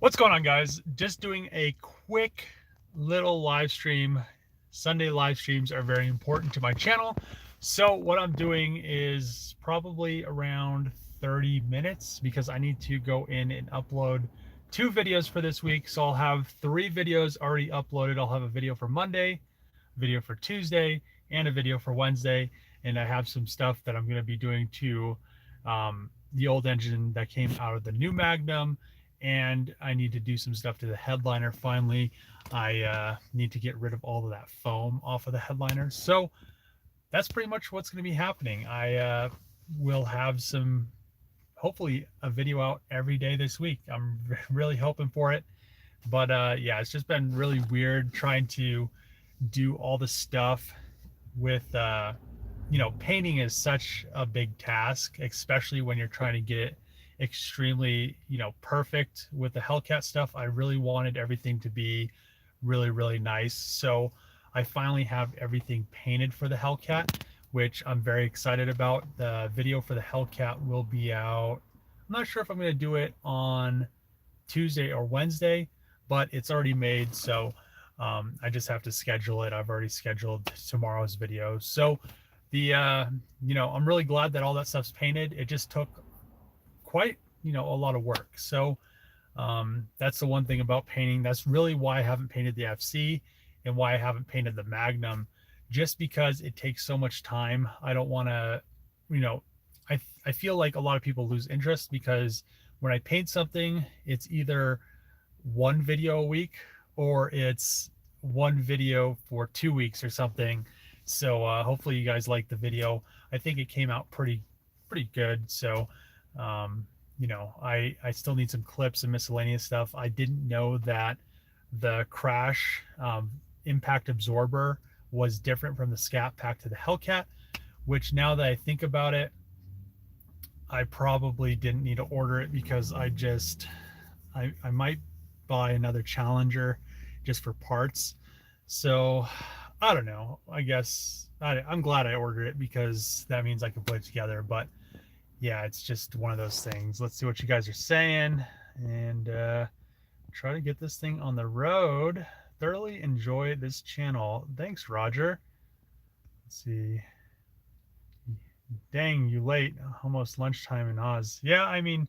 What's going on, guys? Just doing a quick little live stream. Sunday live streams are very important to my channel. So what I'm doing is probably around 30 minutes because I need to go in and upload 2 videos for this week. So I'll have 3 videos already uploaded. I'll have a video for Monday, a video for Tuesday, and a video for Wednesday. And I have some stuff that I'm going to be doing to the old engine that came out of the new Magnum, and I need to do some stuff to the headliner. Finally, I need to get rid of all of that foam off of the headliner. So that's pretty much what's going to be happening. I will have hopefully a video out every day this week. I'm really hoping for it. But yeah, it's just been really weird trying to do all the stuff with painting is such a big task, especially when you're trying to get it extremely perfect. With the Hellcat stuff, I really wanted everything to be really nice, so I finally have everything painted for the Hellcat, which I'm very excited about. The video for the Hellcat will be out, I'm not sure if I'm going to do it on Tuesday or Wednesday, but it's already made, so I just have to schedule it. I've already scheduled tomorrow's video. So I'm really glad that all that stuff's painted. It just took quite a lot of work. So that's the one thing about painting. That's really why I haven't painted the FC and why I haven't painted the Magnum, just because it takes so much time. I don't want to, I feel like a lot of people lose interest because when I paint something, it's either one video a week or it's one video for 2 weeks or something. So hopefully you guys like the video. I think it came out pretty good. So I still need some clips and miscellaneous stuff. I didn't know that the crash impact absorber was different from the Scat Pack to the Hellcat, which now that I think about it, I probably didn't need to order it because I might buy another Challenger just for parts. So I don't know. I guess I'm glad I ordered it because that means I can put it together. But yeah, it's just one of those things. Let's see what you guys are saying and try to get this thing on the road. Thoroughly enjoy this channel. Thanks, Roger. Let's see. Dang, you late. Almost lunchtime in Oz. Yeah, I mean,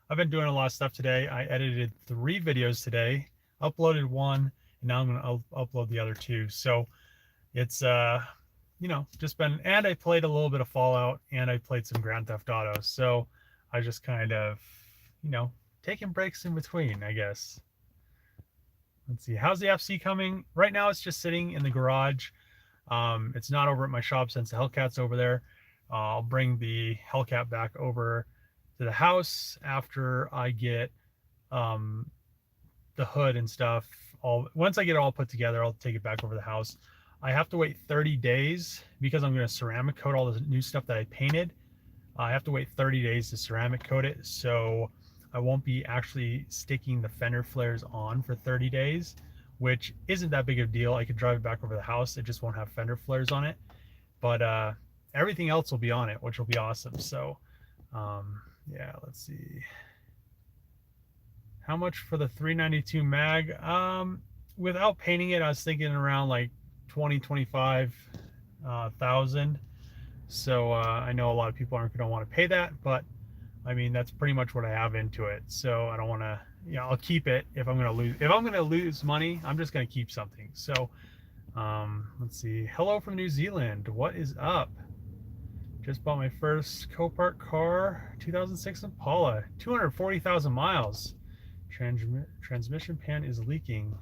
I've been doing a lot of stuff today. I edited 3 videos today, uploaded 1, and now I'm going to upload the other 2. So it's just been, and I played a little bit of Fallout and I played some Grand Theft Auto. So I just kind of, taking breaks in between, I guess. Let's see, how's the FC coming? Right now it's just sitting in the garage. It's not over at my shop since the Hellcat's over there. I'll bring the Hellcat back over to the house after I get the hood and stuff. Once I get it all put together, I'll take it back over the house. I have to wait 30 days because I'm going to ceramic coat all the new stuff that I painted. I have to wait 30 days to ceramic coat it, so I won't be actually sticking the fender flares on for 30 days, which isn't that big of a deal. I could drive it back over the house. It just won't have fender flares on it. But everything else will be on it, which will be awesome. So yeah, let's see. How much for the 392 mag? Without painting it, I was thinking around like 25,000. So I know a lot of people aren't going to want to pay that, but I mean, that's pretty much what I have into it. So I don't want to, I'll keep it if I'm going to lose. If I'm going to lose money, I'm just going to keep something. So let's see. Hello from New Zealand. What is up? Just bought my first Copart car, 2006 Impala, 240,000 miles. Transmission pan is leaking.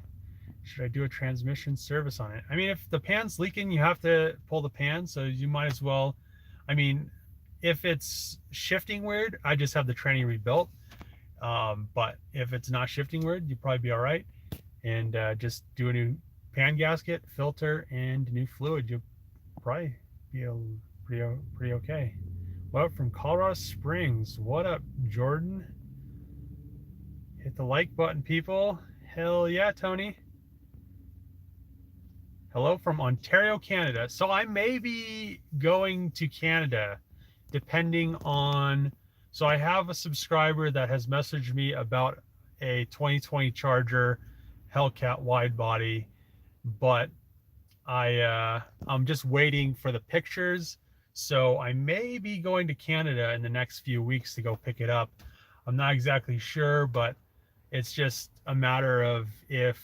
Should I do a transmission service on it? I mean, if the pan's leaking, you have to pull the pan, so you might as well. I mean, if it's shifting weird, I just have the tranny rebuilt. But if it's not shifting weird, you'd probably be all right. And just do a new pan gasket, filter, and new fluid. You'll probably be pretty okay. What up from Colorado Springs? What up, Jordan? Hit the like button, people. Hell yeah, Tony. Hello from Ontario, Canada. So I may be going to Canada depending on, so I have a subscriber that has messaged me about a 2020 Charger Hellcat wide body, but I'm just waiting for the pictures. So I may be going to Canada in the next few weeks to go pick it up. I'm not exactly sure, but it's just a matter of if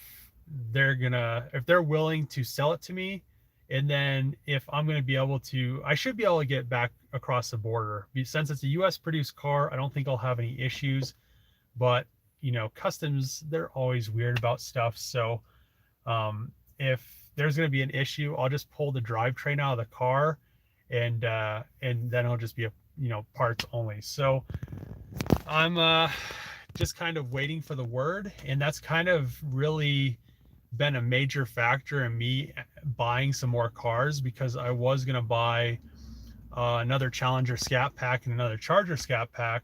they're willing to sell it to me, and then if I'm going to be able to, I should be able to get back across the border. Since it's a US produced car, I don't think I'll have any issues, but you know, customs, they're always weird about stuff. So if there's going to be an issue, I'll just pull the drivetrain out of the car, and then it'll just be a, you know, parts only. So I'm just kind of waiting for the word, and that's kind of really been a major factor in me buying some more cars, because I was going to buy another Challenger Scat Pack and another Charger Scat Pack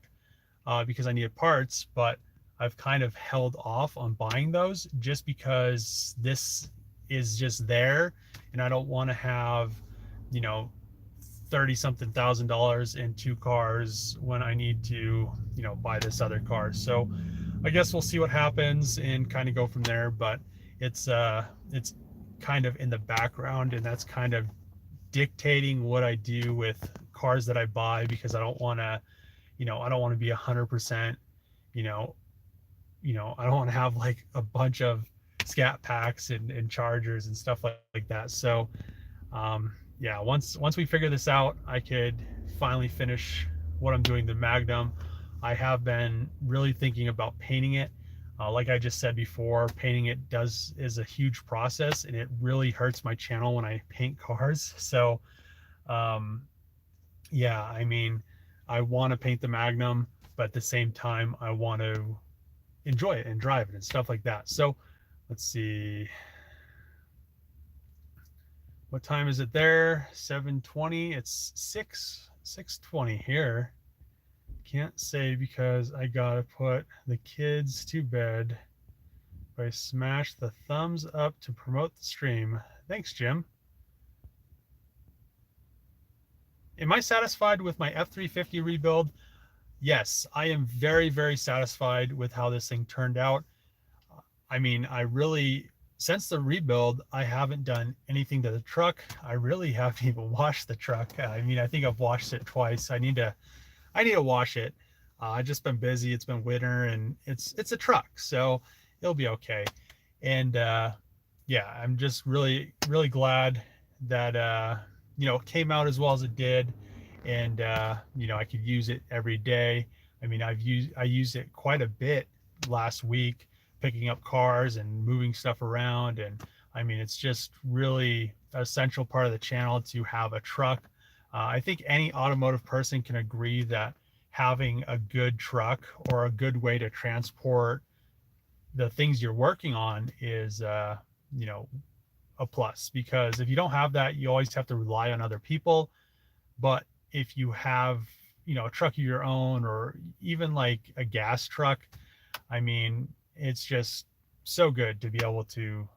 because I needed parts, but I've kind of held off on buying those just because this is just there, and I don't want to have, you know, 30 something thousand dollars in two cars when I need to, you know, buy this other car. So I guess we'll see what happens and kind of go from there. But it's kind of in the background, and that's kind of dictating what I do with cars that I buy, because I don't want to, you know, I don't want to be 100%, you know, I don't want to have like a bunch of Scat Packs and Chargers and stuff like that. So yeah, once we figure this out, I could finally finish what I'm doing, the Magnum. I have been really thinking about painting it. Like I just said before, painting it is a huge process, and it really hurts my channel when I paint cars. So yeah, I mean, I want to paint the Magnum, but at the same time, I want to enjoy it and drive it and stuff like that. So let's see. What time is it there? 7:20. It's 6:20 here. Can't say because I gotta put the kids to bed. I smash the thumbs up to promote the stream. Thanks, Jim. Am I satisfied with my F350 rebuild? Yes, I am very, very satisfied with how this thing turned out. I mean, since the rebuild, I haven't done anything to the truck. I really haven't even washed the truck. I mean, I think I've washed it twice. I need to wash it. I've just been busy. It's been winter, and it's a truck, so it'll be okay. And yeah, I'm just really, really glad that you know, it came out as well as it did, and you know, I could use it every day. I mean, I used it quite a bit last week, picking up cars and moving stuff around. And I mean, it's just really an essential part of the channel to have a truck. I think any automotive person can agree that having a good truck or a good way to transport the things you're working on is, you know, a plus, because if you don't have that, you always have to rely on other people. But if you have, you know, a truck of your own, or even like a gas truck, I mean, it's just so good to be able to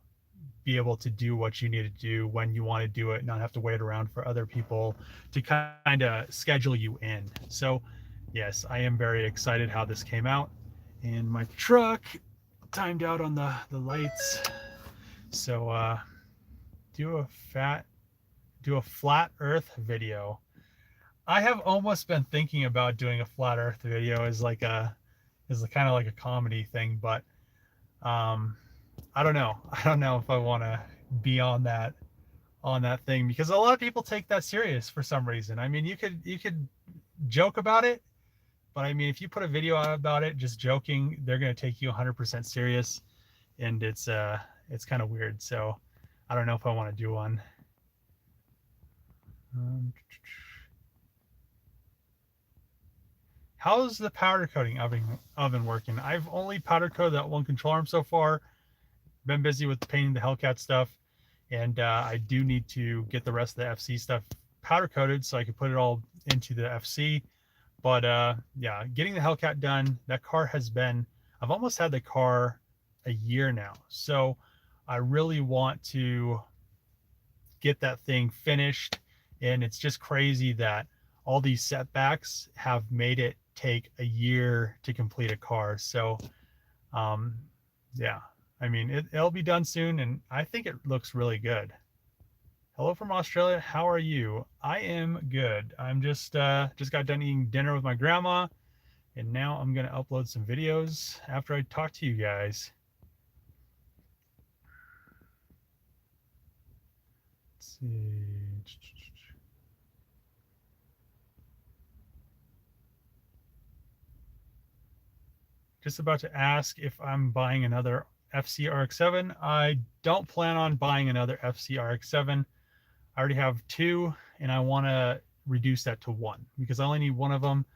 do what you need to do when you want to do it, not have to wait around for other people to kind of schedule you in. So yes, I am very excited how this came out. And my truck timed out on the lights. So do a flat earth video. I have almost been thinking about doing a flat earth video as kind of like a comedy thing, but I don't know if I want to be on that thing, because a lot of people take that serious for some reason. I mean, you could joke about it, but I mean, if you put a video out about it just joking, they're going to take you 100% serious, and it's kind of weird. So I don't know if I want to do one. How's the powder coating oven working? I've only powder coated that one control arm so far. Been busy with painting the Hellcat stuff, and I do need to get the rest of the FC stuff powder coated so I can put it all into the FC. But yeah, getting the Hellcat done. That car I've almost had the car a year now, so I really want to get that thing finished. And it's just crazy that all these setbacks have made it take a year to complete a car. So Um, yeah, I mean, it'll be done soon, and I think it looks really good. Hello from Australia. How are you? I am good. I'm just got done eating dinner with my grandma, and now I'm gonna upload some videos after I talk to you guys. Let's see. Just about to ask if I'm buying another FCRX7. I don't plan on buying another FCRX7. I already have two, and I want to reduce that to one because I only need one of them.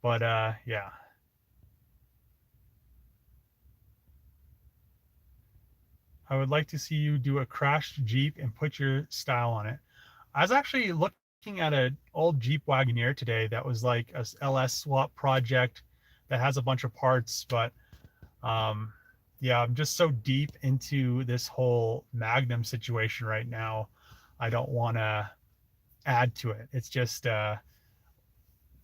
But yeah, I would like to see you do a crashed Jeep and put your style on it. I was actually looking at an old Jeep Wagoneer today that was like a LS swap project that has a bunch of parts, but um, yeah, I'm just so deep into this whole Magnum situation right now. I don't want to add to it. It's just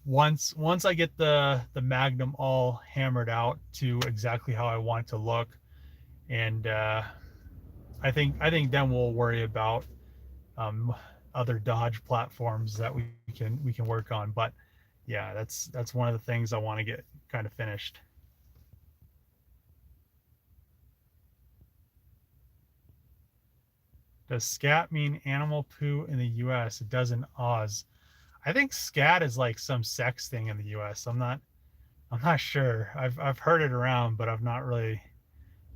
once I get the Magnum all hammered out to exactly how I want it to look, and I think then we'll worry about um, other Dodge platforms that we can work on. But yeah, that's one of the things I want to get kind of finished. Does scat mean animal poo in the U.S.? It does in Oz. I think scat is like some sex thing in the U.S. I'm not sure. I've heard it around, but I've not really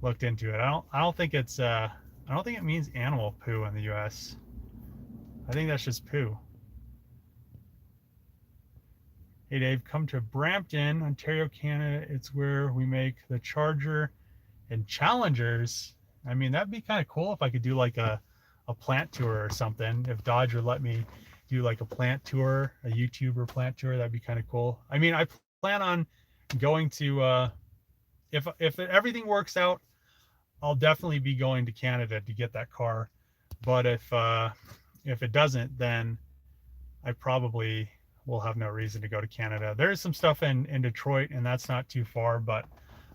looked into it. I don't think it's I don't think it means animal poo in the U.S. I think that's just poo. Hey Dave, come to Brampton, Ontario, Canada. It's where we make the Charger and Challengers. I mean, that'd be kind of cool if I could do like a plant tour or something. If Dodge would let me do like a plant tour, a YouTuber plant tour, that'd be kind of cool. I mean, I plan on going to if everything works out, I'll definitely be going to Canada to get that car. But if it doesn't, then I probably will have no reason to go to Canada. There is some stuff in Detroit, and that's not too far, but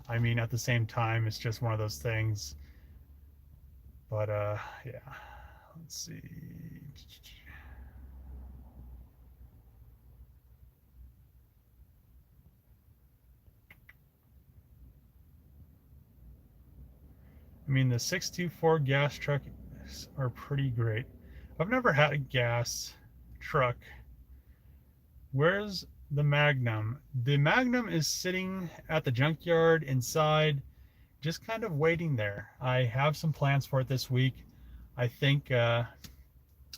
I mean, at the same time, it's just one of those things. But yeah, let's see. I mean, the 624 gas trucks are pretty great. I've never had a gas truck. Where's the Magnum? The Magnum is sitting at the junkyard inside, just kind of waiting there. I have some plans for it this week. I think I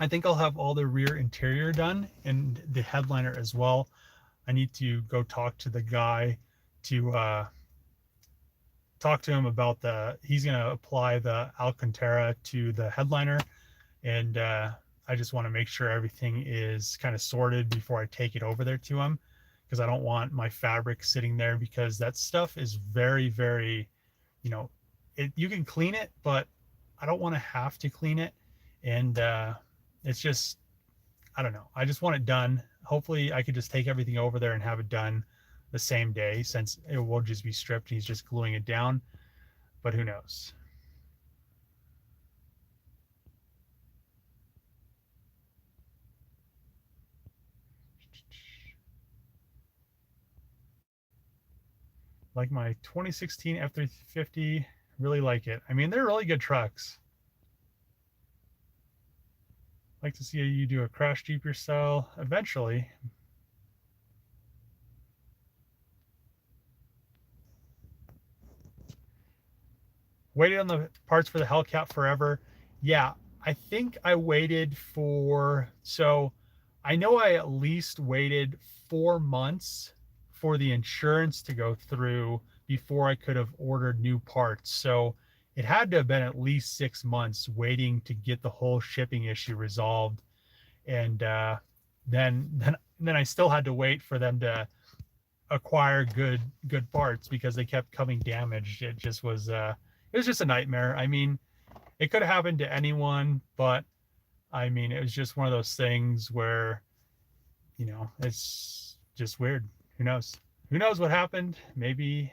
think I'll have all the rear interior done and the headliner as well. I need to go talk to the guy to talk to him about he's going to apply the Alcantara to the headliner, and I just want to make sure everything is kind of sorted before I take it over there to him, because I don't want my fabric sitting there, because that stuff is very, very, you know, you can clean it, but I don't want to have to clean it. And it's just, I don't know. I just want it done. Hopefully I could just take everything over there and have it done the same day, since it will just be stripped. He's just gluing it down, but who knows? Like my 2016 F-350, really like it. I mean, they're really good trucks. Like to see you do a crash Jeep yourself eventually. Waited on the parts for the Hellcat forever. Yeah, I think I waited so I know I at least waited 4 months for the insurance to go through before I could have ordered new parts. So it had to have been at least 6 months waiting to get the whole shipping issue resolved. And then I still had to wait for them to acquire good parts, because they kept coming damaged. It was just a nightmare. I mean, it could have happened to anyone, but I mean, it was just one of those things where, it's just weird. Who knows? Who knows what happened? Maybe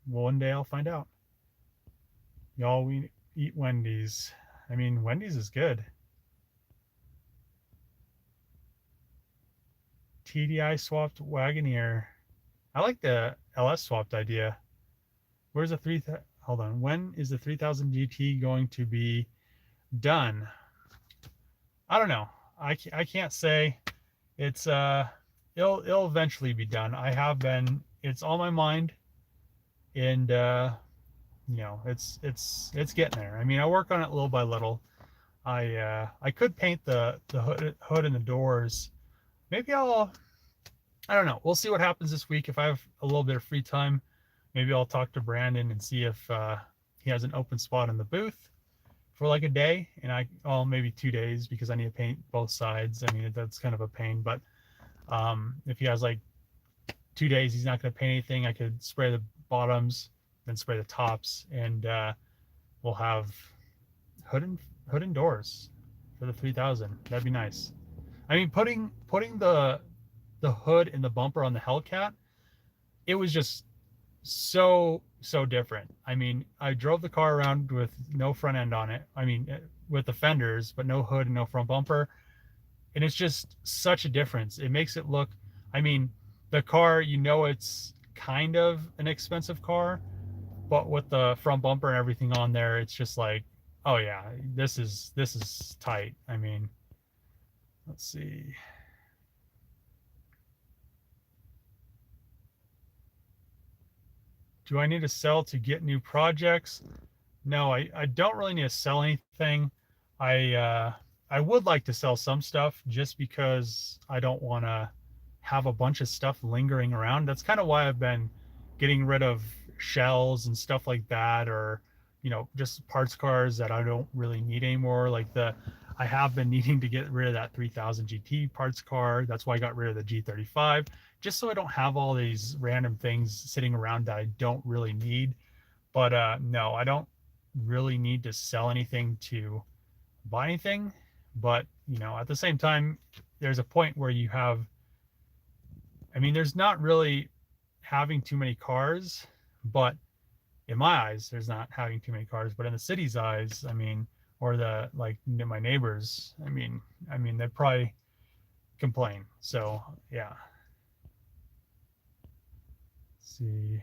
Well, one day I'll find out. Y'all, we eat Wendy's. I mean, Wendy's is good. TDI swapped Wagoneer. I like the LS swapped idea. Where's the hold on. When is the 3000 GT going to be done? I don't know. I can't say. It's it'll eventually be done. I have been. It's on my mind, and you know, it's getting there. I mean, I work on it little by little. I could paint the hood and the doors. Maybe I don't know. We'll see what happens this week. If I have a little bit of free time, maybe I'll talk to Brandon and see if he has an open spot in the booth for like a day, and maybe 2 days, because I need to paint both sides. I mean, that's kind of a pain, but if he has like 2 days, he's not going to paint anything. I could spray the bottoms, then spray the tops, and we'll have hood and doors for the 3000. That'd be nice. I mean, putting the hood and the bumper on the Hellcat, it was just so different. I mean, I drove the car around with no front end on it. I mean, with the fenders, but no hood and no front bumper, and it's just such a difference. It makes it look, I mean, the car, you know, it's kind of an expensive car, but with the front bumper and everything on there, it's just like, oh yeah, this is tight. I mean, let's see. Do I need to sell to get new projects? No, I don't really need to sell anything. I would like to sell some stuff, just because I don't want to have a bunch of stuff lingering around. That's kind of why I've been getting rid of shells and stuff like that, or just parts cars that I don't really need anymore. I have been needing to get rid of that 3000 GT parts car. That's why I got rid of the G35, just so I don't have all these random things sitting around that I don't really need. But no, I don't really need to sell anything to buy anything. But at the same time, there's a point where you have, I mean, there's not really having too many cars, but in my eyes, there's not having too many cars. But in the city's eyes, I mean, or my neighbors, I mean, they probably complain. So yeah. Let's see.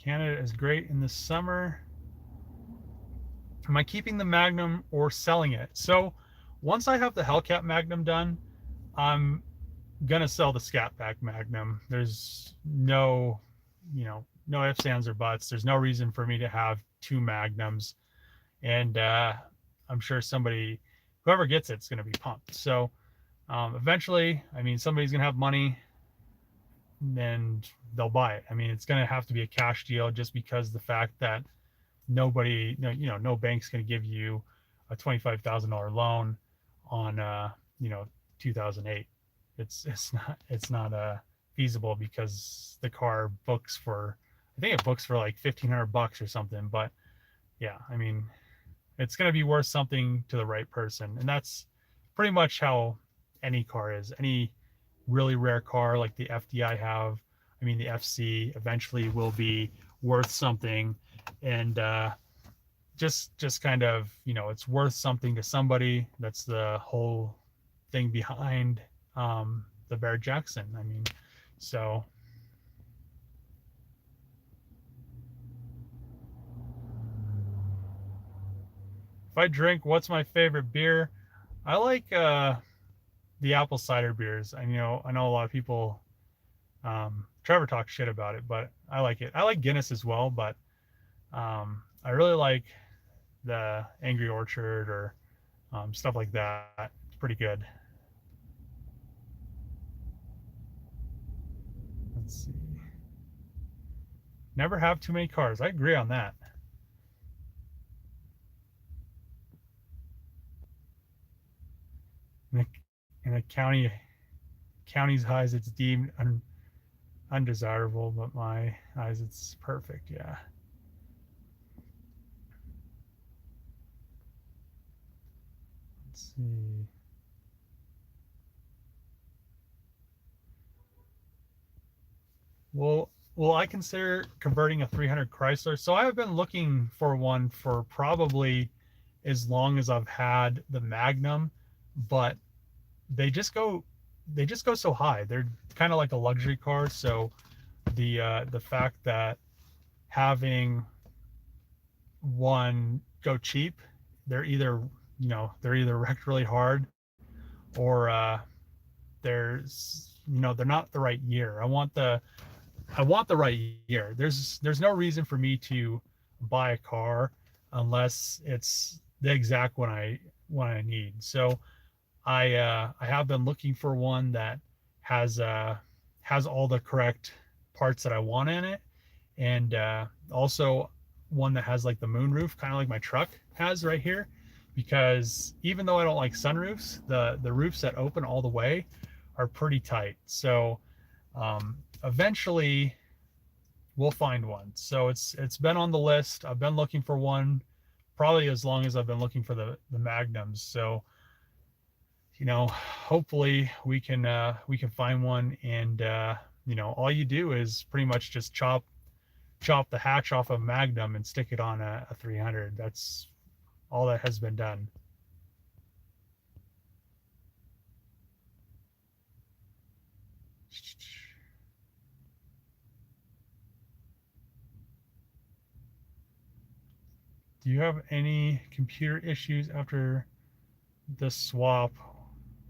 Canada is great in the summer. Am I keeping the Magnum or selling it? So once I have the Hellcat Magnum done, I'm gonna sell the Scat Pack Magnum. There's no ifs, ands, or buts. There's no reason for me to have two Magnums, and I'm sure whoever gets it's gonna be pumped. So eventually, I mean, somebody's gonna have money, and they'll buy it. I mean, it's gonna have to be a cash deal, just because the fact that no bank's going to give you a $25,000 loan on 2008. It's not feasible, because the car books for, I think it books for like $1,500 or something. But yeah, I mean, it's going to be worth something to the right person, and that's pretty much how any car is. Any really rare car like the FD I have, I mean, the FC eventually will be worth something. And just kind of, it's worth something to somebody. That's the whole thing behind the Bear Jackson. I mean, so if I drink, what's my favorite beer? I like the apple cider beers. I know a lot of people, Trevor talks shit about it, but I like it. I like Guinness as well, but I really like the Angry Orchard, or stuff like that. It's pretty good. Let's see. Never have too many cars. I agree on that. In a county's eyes, it's deemed undesirable, but my eyes, it's perfect. Yeah. Let's see. Will I consider converting a 300 Chrysler? So I have been looking for one for probably as long as I've had the Magnum, but they just go they just go so high. They're kind of like a luxury car, so the fact that having one go cheap, they're either they're either wrecked really hard, or they're not the right year. I want the right year. There's no reason for me to buy a car unless it's the exact one I need. So I have been looking for one that has has all the correct parts that I want in it, and also one that has like the moonroof, kind of like my truck has right here. Because even though I don't like sunroofs, the roofs that open all the way are pretty tight. So eventually we'll find one. So it's been on the list. I've been looking for one probably as long as I've been looking for the Magnums. So hopefully we can find one, and all you do is pretty much just chop the hatch off a Magnum and stick it on a 300. That's all that has been done. Do you have any computer issues after the swap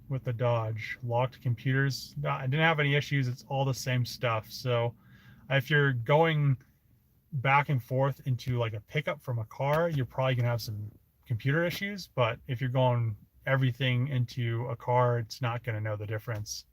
with the Dodge? Locked computers? No, I didn't have any issues. It's all the same stuff. So if you're going back and forth into like a pickup from a car, you're probably gonna have some computer issues. But if you're going everything into a car, it's not gonna know the difference.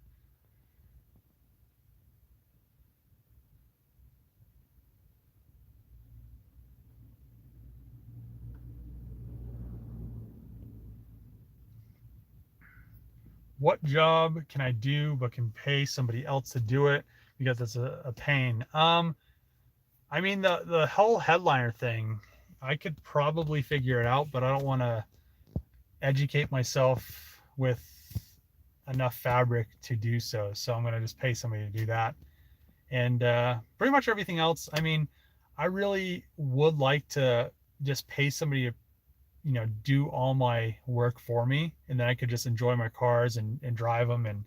What job can I do but can pay somebody else to do it because it's a pain? I mean, the whole headliner thing, I could probably figure it out, but I don't want to educate myself with enough fabric to do so. So I'm going to just pay somebody to do that. And pretty much everything else, I mean, I really would like to just pay somebody to, do all my work for me, and then I could just enjoy my cars and drive them and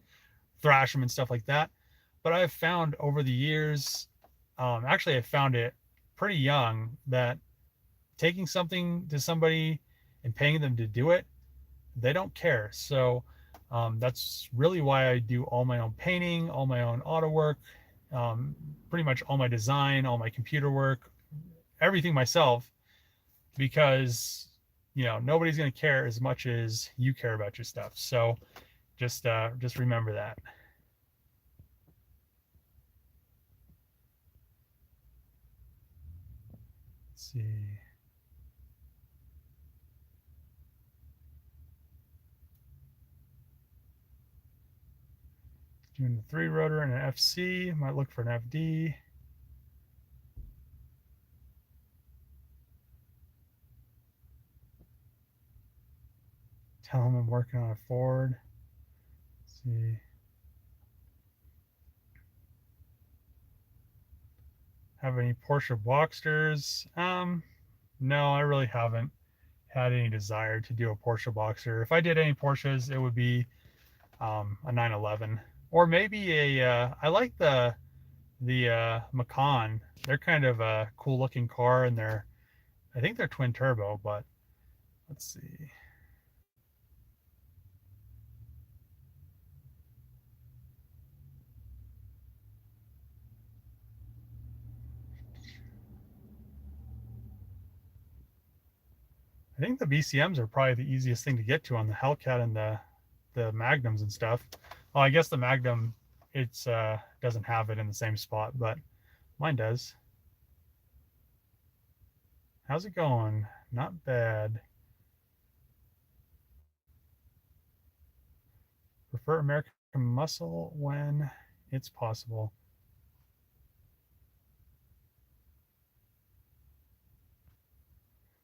thrash them and stuff like that. But I've found over the years, actually I found it pretty young, that taking something to somebody and paying them to do it, they don't care. So that's really why I do all my own painting, all my own auto work, pretty much all my design, all my computer work, everything myself, because nobody's going to care as much as you care about your stuff. So just remember that. Let's see. Doing the 3 rotor and an FC. Might look for an FD. Tell them I'm working on a Ford. Let's see. Have any Porsche Boxsters? No, I really haven't had any desire to do a Porsche Boxster. If I did any Porsches, it would be a 911, or maybe I like the Macan. They're kind of a cool looking car, and I think they're twin turbo, but let's see. I think the BCMs are probably the easiest thing to get to on the Hellcat and the Magnums and stuff. Well, I guess the Magnum, it's doesn't have it in the same spot, but mine does. How's it going? Not bad. Prefer American Muscle when it's possible.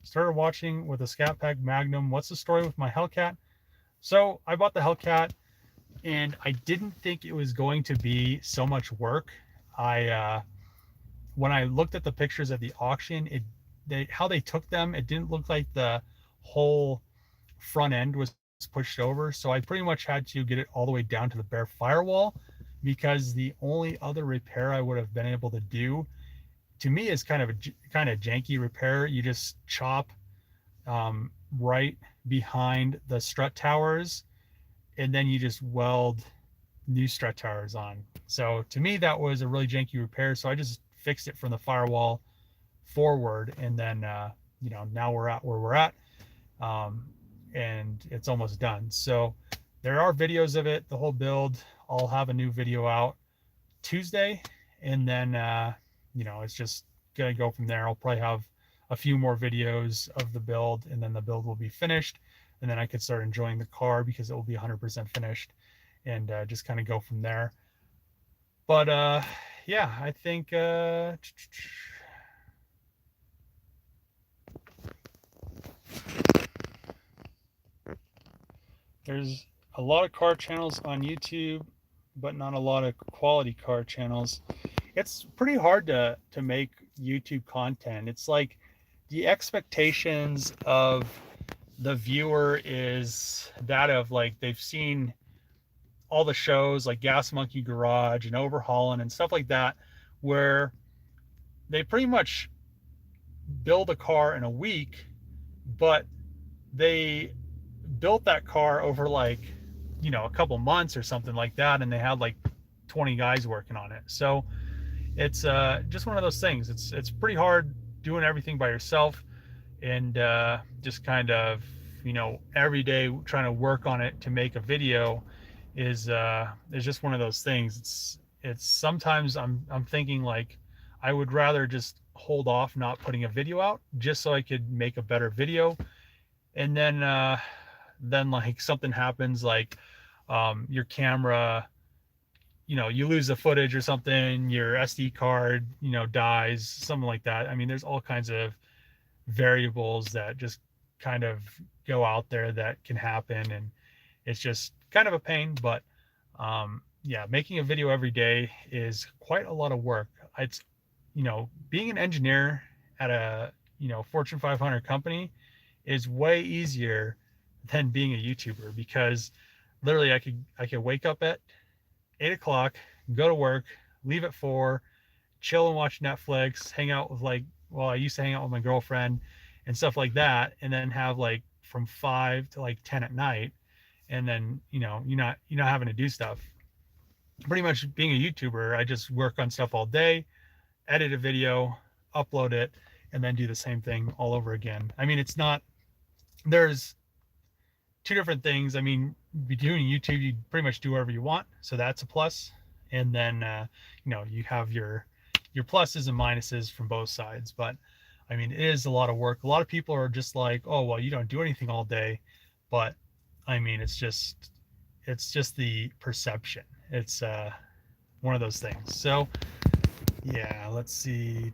Started watching with a Scat Pack Magnum. What's the story with my Hellcat? So I bought the Hellcat, and I didn't think it was going to be so much work. When I looked at the pictures at the auction, how they took them, it didn't look like the whole front end was pushed over. So I pretty much had to get it all the way down to the bare firewall, because the only other repair I would have been able to do, to me, is kind of janky repair. You just chop right behind the strut towers, and then you just weld new strut towers on. So to me, that was a really janky repair. So I just fixed it from the firewall forward, and then now we're at where we're at, and it's almost done. So there are videos of it, the whole build. I'll have a new video out Tuesday, and then it's just gonna go from there. I'll probably have a few more videos of the build, and then the build will be finished, and then I could start enjoying the car because it will be 100% finished, and just kind of go from there. But yeah, I think there's a lot of car channels on YouTube, but not a lot of quality car channels. It's pretty hard to make YouTube content. It's like the expectations of the viewer is that of, like, they've seen all the shows like Gas Monkey Garage and Overhauling and stuff like that, where they pretty much build a car in a week, but they built that car over like a couple months or something like that, and they had like 20 guys working on it. So it's just one of those things. It's pretty hard doing everything by yourself, and just kind of every day trying to work on it to make a video is just one of those things. It's sometimes I'm thinking like I would rather just hold off not putting a video out just so I could make a better video, and then like something happens, like your camera, you lose the footage or something, your SD card dies, something like that. I mean, there's all kinds of variables that just kind of go out there that can happen, and it's just kind of a pain. But yeah, making a video every day is quite a lot of work. It's being an engineer at a Fortune 500 company is way easier than being a YouTuber, because literally I could wake up at 8 o'clock, go to work, leave at 4, chill and watch Netflix, hang out with I used to hang out with my girlfriend and stuff like that, and then have like from 5 to like 10 at night, and then you're not having to do stuff. Pretty much being a YouTuber, I just work on stuff all day, edit a video, upload it, and then do the same thing all over again. I mean, there's two different things. I mean, be doing YouTube, you pretty much do whatever you want, so that's a plus. And then you have your pluses and minuses from both sides. But I mean, it is a lot of work. A lot of people are just like, oh well, you don't do anything all day. But I mean, it's just the perception. It's one of those things. So yeah, let's see.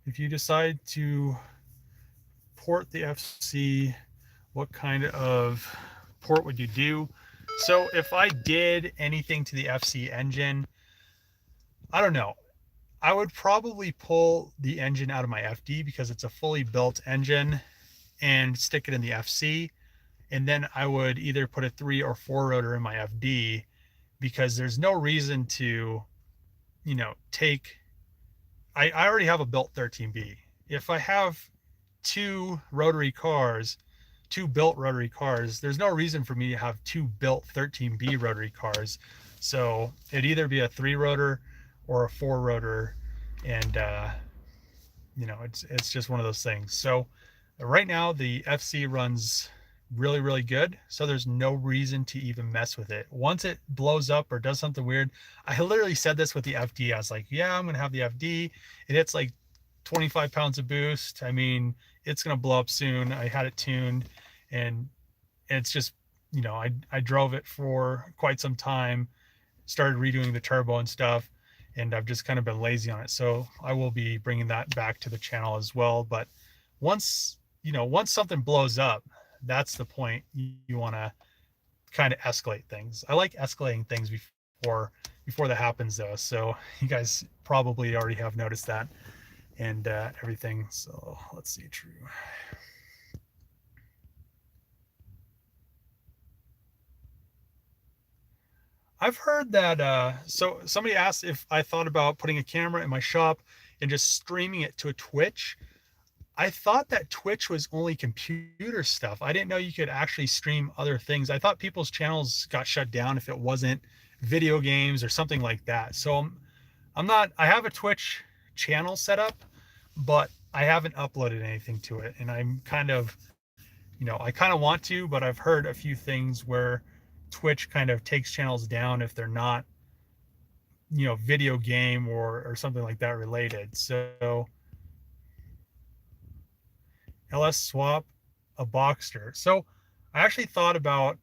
If you decide to port the FC, what kind of port would you do? So if I did anything to the FC engine, I don't know. I would probably pull the engine out of my FD because it's a fully built engine, and stick it in the FC. And then I would either put a 3 or 4 rotor in my FD, because there's no reason to, take, I already have a built 13B. If I have two built rotary cars, there's no reason for me to have 2 built 13B rotary cars. So it'd either be a 3 rotor or a 4 rotor, and it's just one of those things. So right now the FC runs really, really good, so there's no reason to even mess with it. Once it blows up or does something weird, I literally said this with the FD. I was like, yeah, I'm gonna have the FD. It hits like 25 pounds of boost. I mean, it's gonna blow up soon. I had it tuned, and it's just, I drove it for quite some time, started redoing the turbo and stuff, and I've just kind of been lazy on it. So I will be bringing that back to the channel as well. But once, once something blows up, that's the point you want to kind of escalate things. I like escalating things before that happens though. So you guys probably already have noticed that and everything. So let's see, true. I've heard that, so somebody asked if I thought about putting a camera in my shop and just streaming it to a Twitch. I thought that Twitch was only computer stuff. I didn't know you could actually stream other things. I thought people's channels got shut down if it wasn't video games or something like that. So I'm not, I have a Twitch channel set up, but I haven't uploaded anything to it. And I'm kind of, I kind of want to, but I've heard a few things where Twitch kind of takes channels down if they're not, video game or something like that related. So LS swap a Boxster. So I actually thought about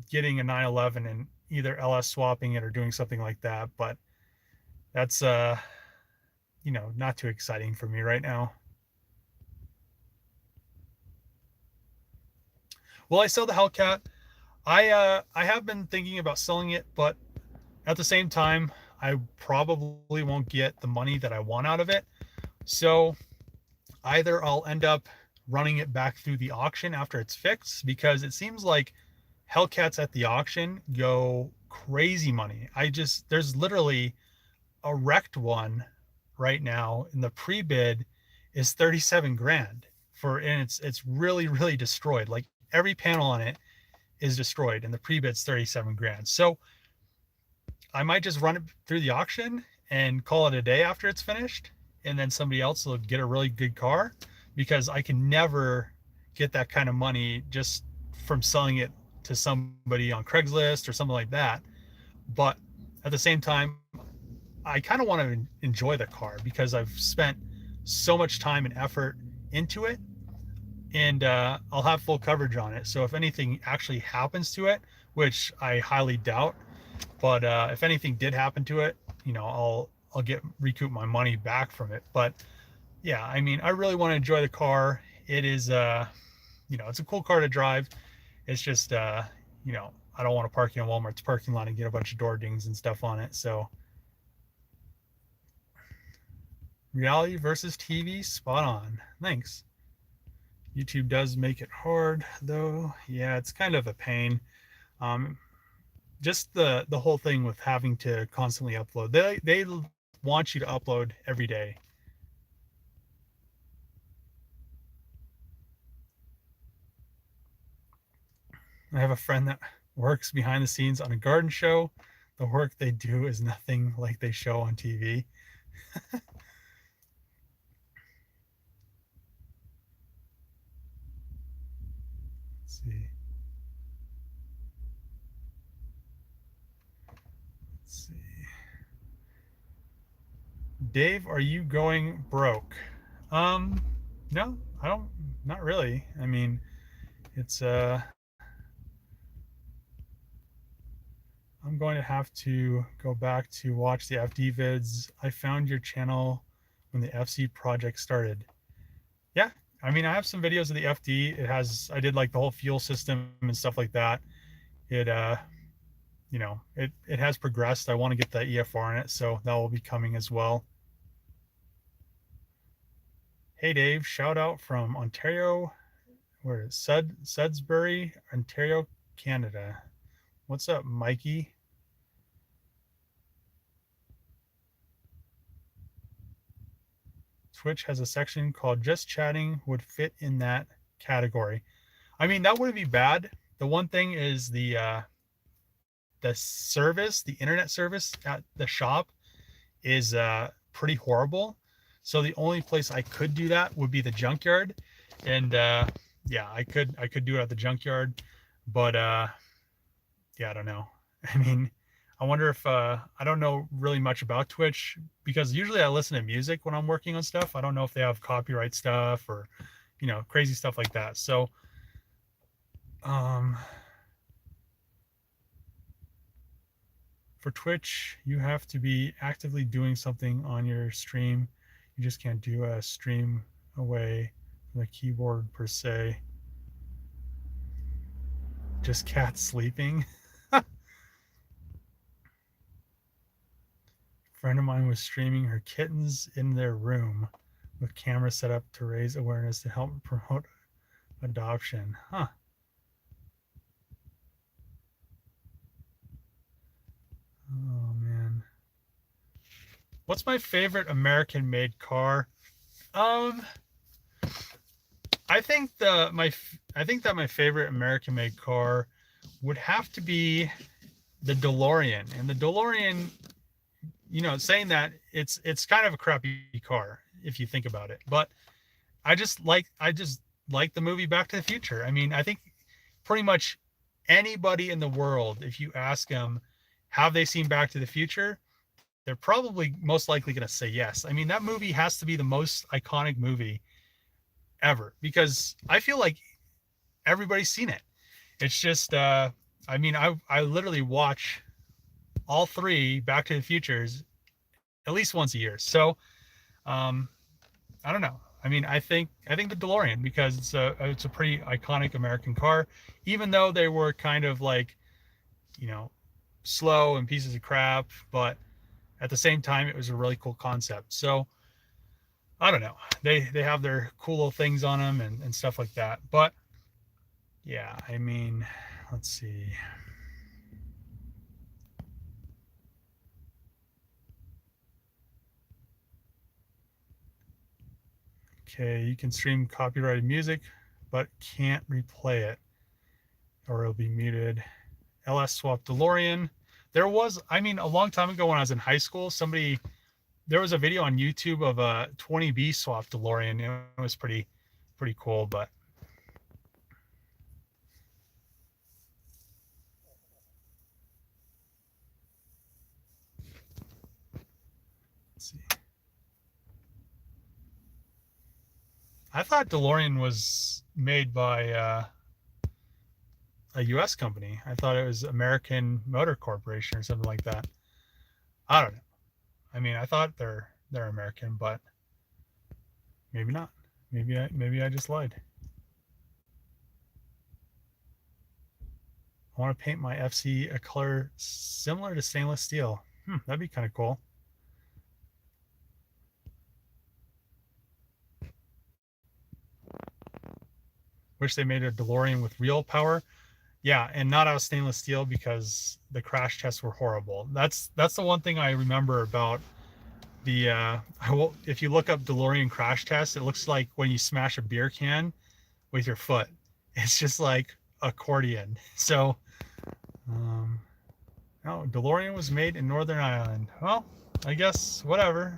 getting a 911 and either LS swapping it or doing something like that, but that's not too exciting for me right now. Will I sell the Hellcat? I have been thinking about selling it, but at the same time, I probably won't get the money that I want out of it. So either I'll end up running it back through the auction after it's fixed, because it seems like Hellcats at the auction go crazy money. There's literally a wrecked one right now, and the pre-bid is 37 grand and it's really, really destroyed. Like every panel on it is destroyed, and the pre-bid's 37 grand. So I might just run it through the auction and call it a day after it's finished, and then somebody else will get a really good car, because I can never get that kind of money just from selling it to somebody on Craigslist or something like that. But at the same time, I kind of want to enjoy the car because I've spent so much time and effort into it, and I'll have full coverage on it. So if anything actually happens to it, which I highly doubt, but if anything did happen to it, I'll recoup my money back from it. But yeah, I mean, I really want to enjoy the car. It is it's a cool car to drive. It's just I don't want to park in Walmart's parking lot and get a bunch of door dings and stuff on it. So reality versus TV, spot on. Thanks. YouTube does make it hard though. Yeah, it's kind of a pain. Just the whole thing with having to constantly upload. They want you to upload every day. I have a friend that works behind the scenes on a garden show. The work they do is nothing like they show on TV. Let's see. Let's see. Dave, are you going broke? No, I don't, not really. I mean, it's I'm going to have to go back to watch the FD vids. I found your channel when the FC project started. Yeah, I mean, I have some videos of the FD. I did like the whole fuel system and stuff like that. It it has progressed. I want to get the EFR in it, so that will be coming as well. Hey Dave, shout out from Ontario, where is Sudsbury, Ontario, Canada. What's up, Mikey? Twitch has a section called Just Chatting, would fit in that category. I mean, that wouldn't be bad. The one thing is the service, the internet service at the shop is pretty horrible. So the only place I could do that would be the Junkyard. And yeah, I could do it at the Junkyard, but yeah, I don't know. I mean, I wonder if I don't know really much about Twitch, because usually I listen to music when I'm working on stuff. I don't know if they have copyright stuff or crazy stuff like that. So For Twitch, you have to be actively doing something on your stream. You just can't do a stream away from the keyboard per se. Just cats sleeping. A friend of mine was streaming her kittens in their room with cameras set up to raise awareness to help promote adoption. Huh. Oh man. What's my favorite American made car? I think that my favorite American made car would have to be the DeLorean. And the DeLorean, saying that it's kind of a crappy car if you think about it. But I just like the movie Back to the Future. I mean, I think pretty much anybody in the world, if you ask them, have they seen Back to the Future? They're probably most likely going to say yes. I mean, that movie has to be the most iconic movie ever because I feel like everybody's seen it. It's just, I literally watch all three Back to the Futures at least once a year. So, I don't know. I mean, I think the DeLorean because it's a pretty iconic American car, even though they were kind of like, slow and pieces of crap, but at the same time, it was a really cool concept. So I don't know. They have their cool little things on them and stuff like that. But yeah, I mean, let's see. Okay, you can stream copyrighted music, but can't replay it or it'll be muted. LS swap DeLorean. There was, a long time ago when I was in high school, there was a video on YouTube of a 20B swap DeLorean. It was pretty cool, but let's see. I thought DeLorean was made by a U.S. company. I thought it was American Motor Corporation or something like that. I don't know. I mean, I thought they're American, but maybe not. Maybe I just lied. I want to paint my FC a color similar to stainless steel. That'd be kind of cool. Wish they made a DeLorean with real power. Yeah, and not out of stainless steel because the crash tests were horrible. That's the one thing I remember about the if you look up DeLorean crash test, it looks like when you smash a beer can with your foot. It's just like accordion. So no, DeLorean was made in Northern Ireland. Well, I guess whatever.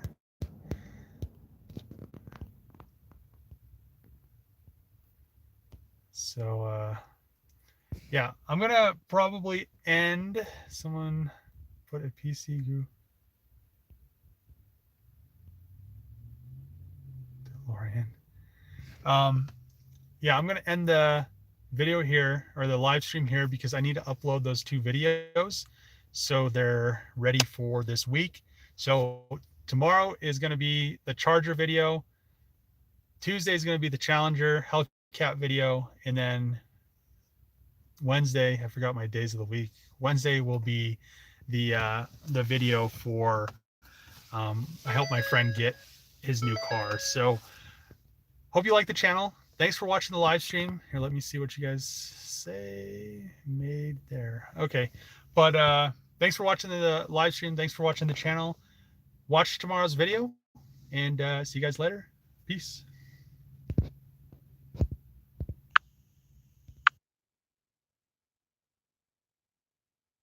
So yeah, I'm gonna probably end. Someone put a PC group. DeLorean. Yeah, I'm gonna end the video here or the live stream here because I need to upload those 2 videos so they're ready for this week. So tomorrow is going to be the Charger video. Tuesday is going to be the Challenger Hellcat video, and then Wednesday, I forgot my days of the week. Wednesday will be the video for I helped my friend get his new car. So hope you like the channel. Thanks for watching the live stream. Here, let me see what you guys say. Made there. Okay. But thanks for watching the live stream. Thanks for watching the channel. Watch tomorrow's video and see you guys later. Peace.